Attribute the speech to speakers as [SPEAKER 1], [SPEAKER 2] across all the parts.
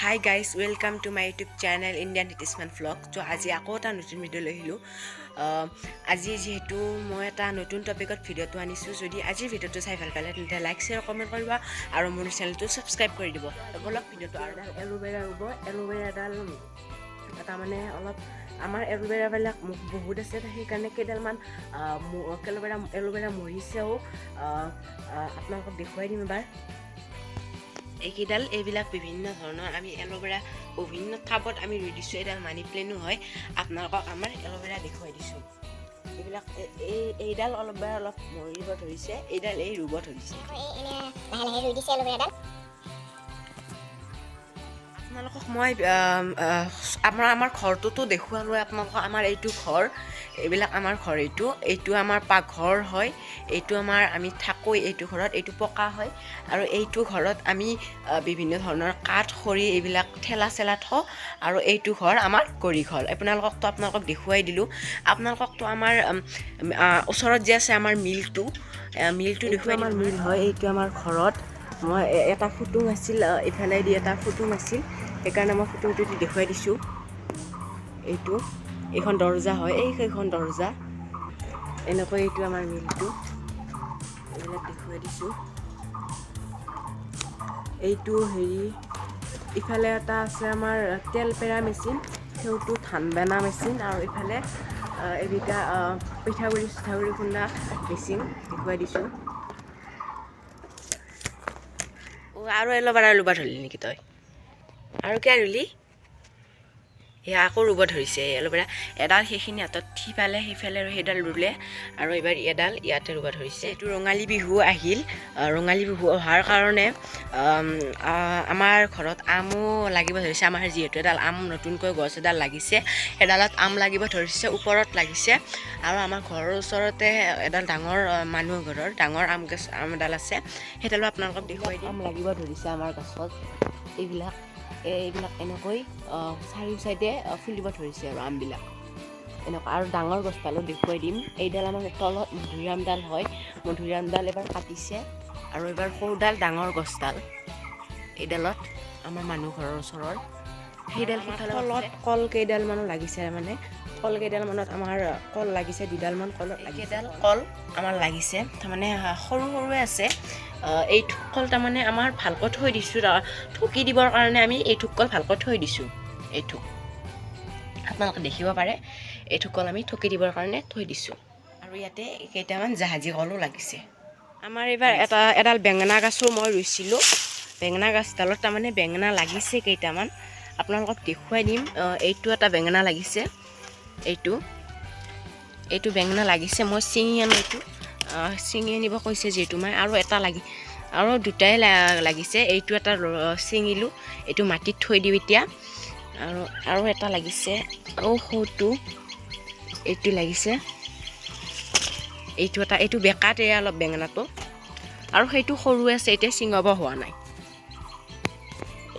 [SPEAKER 1] Hi guys, welcome to my YouTube channel Indian Hitman Vlog. So আজি আকৌ এটা নতুন ভিডিও লৈ আহিলো। আজি যেহেতু মই এটা নতুন টপিকত ভিডিওটো আনিছো, যদি আজিৰ ভিডিওটো চাই ভাল পালে তেন্তে লাইক শেয়াৰ কমেন্ট কৰিবা আৰু মোৰ চেনেলটো সাবস্ক্ৰাইব কৰি দিব। বলক ভিডিওটো আৰু এলোভেৰা ৰুব। এলোভেৰাডাল এটা মানে অলপ আমাৰ এলোভেৰাবিলাক বহুত আছে, সেইকাৰণে কেইডালমান এলোভেৰা মৰিছেও আপোনালোকক দেখুৱাই দিম এবাৰ। এইবিলাক বিভিন্ন ধৰণৰ আমি এলোভেৰা বিভিন্ন টাবত আমি ৰুই দিছোঁ। এডাল মানি প্লেনো হয়, আপোনালোকক আমাৰ এলোভেৰা দেখুৱাই দিছোঁ। এইবিলাক এইডাল অলপ মৰিব ধৰিছে, এইডাল ৰুব ধৰিছে। আপোনালোকক মই আমাৰ ঘৰটোতো দেখুৱালোঁ। আপোনালোকক আমাৰ এইটো ঘৰ, এইবিলাক আমাৰ ঘৰ, এইটো আমাৰ পাকঘৰ হয়। এইটো আমি থাকোঁ এইটো ঘৰত, এইটো পকা হয়। আৰু এইটো ঘৰত আমি বিভিন্ন ধৰণৰ কাঠ খৰি এইবিলাক ঠেলা চেলা থওঁ। আৰু এইটো ঘৰ আমাৰ গৰি ঘৰ। আপোনালোকক দেখুৱাই দিলোঁ। আপোনালোককতো আমাৰ ওচৰত যে আছে আমাৰ মিলটো দেখুৱাই আমাৰ মিল হয়। এইটো আমাৰ ঘৰত মই এটা ফুটুং আছিল, ইফালেদি এটা ফুটুং আছিল, সেইকাৰণে মই ফুটুংটো দেখুৱাই দিছোঁ। এইখন দৰ্জা হয়, সেইখন দৰ্জা এনেকৈ এইটো আমাৰ মিলটো, এইবিলাক দেখুৱাই দিছোঁ। এইটো ইফালে এটা আছে আমাৰ তেল পেৰা মেচিন, সেইটো ধান বেনা মেচিন, আৰু ইফালে এইকেইটা পিঠাগুড়ি চিঠাগুড়ি খুন্দা মেচিন দেখুৱাই দিছোঁ। আৰু এলোভেৰা ৰুব ধৰিলি নেকি তই? আৰু কিয় ৰুলি? আকৌ ৰুব ধৰিছে এলোভেৰা এডাল, সেইখিনি হাতত সিফালে আৰু সেইডাল ৰুলে, আৰু এইবাৰ এডাল ইয়াতে ৰুব ধৰিছে। এইটো ৰঙালী বিহু আহিল। ৰঙালী বিহু অহাৰ কাৰণে আমাৰ ঘৰত আমো লাগিব ধৰিছে। আমাৰ যিহেতু এডাল আম নতুনকৈ গছ এডাল লাগিছে, সেইডালত আম লাগিব ধৰিছে, ওপৰত লাগিছে। আৰু আমাৰ ঘৰৰ ওচৰতে এডাল ডাঙৰ মানুহ ঘৰৰ ডাঙৰ আম এডাল আছে, সেইডালো আপোনালোকক দেখুৱাই দিম। আম লাগিব ধৰিছে আমাৰ গছত। এইবিলাক এনেকৈ চাৰিও চাইডে ফুলিব ধৰিছে আৰু আমবিলাক এনেকুৱা। আৰু ডাঙৰ গছডালো দেখুৱাই দিম। এইডাল আমাৰ তলত মধুৰিআমডাল হয়, মধুৰিআমডাল এবাৰ কাটিছে, আৰু এবাৰ সৰুডাল ডাঙৰ গছডাল এইডালত আমাৰ মানুহ ঘৰৰ ওচৰৰ সেইডাল তলত কল কেইডালমানো লাগিছে। মানে কল কেইডালমানত আমাৰ কল লাগিছে, দুডালমান কলত এইকেইডাল কল আমাৰ লাগিছে, তাৰমানে সৰুৱে আছে। এই কল তাৰমানে আমাৰ ভালকৈ থৈ দিছোঁ, ঠুকি দিবৰ কাৰণে আমি এই কল ভালকৈ থৈ দিছোঁ। আপোনালোকে দেখিব পাৰে, এইটো কল আমি ঠুকি দিবৰ কাৰণে থৈ দিছোঁ। আৰু ইয়াতে কেইটামান জাহাজী কলো লাগিছে। আমাৰ এইবাৰ এডাল বেঙেনা গছো মই ৰুইছিলোঁ। বেঙেনা গছডালত তাৰমানে বেঙেনা লাগিছে কেইটামান, আপোনালোকক দেখুৱাই দিম। এইটো এটা বেঙেনা লাগিছে, এইটো বেঙেনা লাগিছে। মই ছিঙি আনো, ছিঙি আনিব কৈছে যিহেতু মই, আৰু দুটাই লাগিছে। এইটো এটা ছিঙিলোঁ, এইটো মাটিত থৈ দিওঁ এতিয়া। আৰু এটা লাগিছে, সৰুটো এইটো লাগিছে। এইটো বেকাতে অলপ বেঙেনাটো, আৰু সেইটো সৰু আছে, এতিয়া ছিঙাব হোৱা নাই।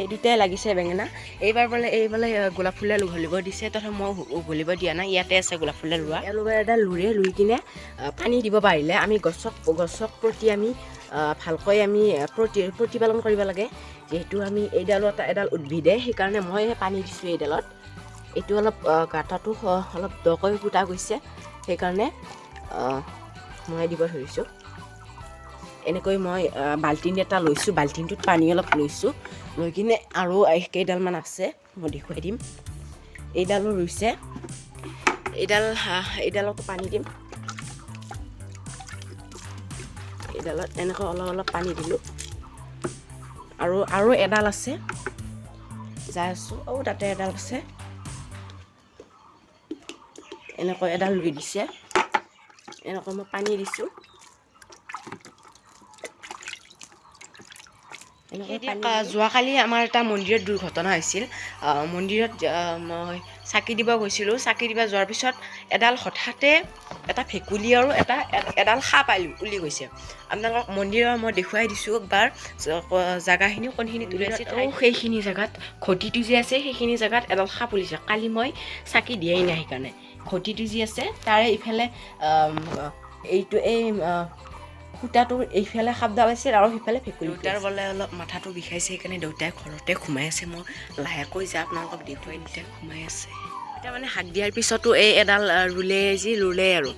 [SPEAKER 1] এই দুটাই লাগিছে বেঙেনা। এইবাৰ বোলে গোলাপ ফুলে উঘলিব দিছে, তথাপি মই উঘলিব দিয়া নাই। ইয়াতে আছে গোলাপ ফুলে ৰোৱা। এলোভেৰাডাল ৰুই কিনে পানী দিব পাৰিলে আমি গছক প্ৰতি আমি ভালকৈ আমি প্ৰতিপালন কৰিব লাগে। যিহেতু আমি এডাল উদ্ভিদে, সেইকাৰণে মই পানী দিছোঁ এইডালত। এইটো অলপ গাঁতটো অলপ দকৈ পুতা গৈছে, সেইকাৰণে মই দিব ধৰিছোঁ। এনেকৈ মই বাল্টিং এটা লৈছোঁ, বাল্টিংটোত পানী অলপ লৈছোঁ, লৈ কিনে আৰু কেইডালমান আছে মই দেখুৱাই দিম। এইডালো ৰুইছে, এইডালতো পানী দিম। এইডালত এনেকৈ অলপ পানী দিলোঁ। আৰু এডাল আছে, যাই আছোঁ। তাতে এডাল আছে, এনেকৈ এডাল ৰুই দিছে। এনেকৈ মই পানী দিছোঁ। যোৱাকালি আমাৰ এটা মন্দিৰত দুৰ্ঘটনা হৈছিল। মন্দিৰত মই চাকি দিব গৈছিলোঁ। চাকি দিব যোৱাৰ পিছত হঠাতে এটা ভেকুলী আৰু এডাল সাপ উলি গৈছে। আপোনালোকক মন্দিৰৰ মই দেখুৱাই দিছোঁ একবাৰ, জেগাখিনি কোনখিনি তুলি আছে। সেইখিনি জেগাত ঘটিটো যে আছে, সেইখিনি জেগাত এডাল সাপ উলিছে। কালি মই চাকি দিয়াই নাই, সেইকাৰণে ঘটিটো যি আছে তাৰে ইফালে সূতাটো এইফালে সাপডাল আছে আৰু সিফালে ভেকুলী দেউতাৰ বোলে অলপ মাথাটো বিষাইছে সেইকাৰণে দেউতাই ঘৰতে সোমাই আছে মই লাহেকৈ যে আপোনালোকক দেখুৱাই দেউতাই সোমাই আছে এতিয়া মানে শাক দিয়াৰ পিছতো এই এডাল ৰুলে আৰু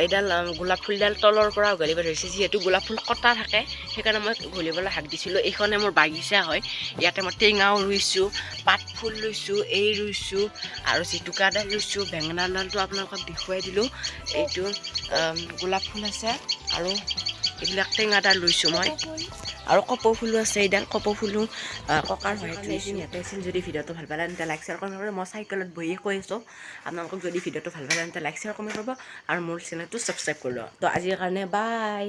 [SPEAKER 1] এইডাল গোলাপ ফুলডাল তলৰ পৰা উঘালিব ধৰিছে যিহেতু গোলাপ ফুল কটা থাকে সেইকাৰণে মই ঘলিবলৈ শাক দিছিলোঁ এইখনে মোৰ বাগিচা হয় ইয়াতে মই টেঙাও ৰুইছোঁ পাত ফুল ৰুইছোঁ এই ৰুইছোঁ আৰু জেতুকাডাল ৰুইছোঁ বেঙেনাডালটো আপোনালোকক দেখুৱাই দিলোঁ এইটো গোলাপ ফুল আছে আৰু এইবিলাক টেঙাডাল ৰুইছোঁ মই আৰু কপৌ ফুলো আছে এইডাল কপৌ ফুলো ককাৰ সহায়ত ৰুইছোঁ ইয়াতে আছিল যদি ভিডিঅ'টো ভাল পালে তেন্তে লাইক শ্বেয়াৰ কমেণ্ট কৰিব মই চাইকেলত বহিয়ে কৈ আছোঁ আপোনালোকক যদি ভিডিঅ'টো ভাল পালে তেন্তে লাইক শ্বেয়াৰ কমেণ্ট কৰিব আৰু মোৰ চেনেলটো ছাবস্ক্ৰাইব কৰি লওক তো আজিৰ কাৰণে বাই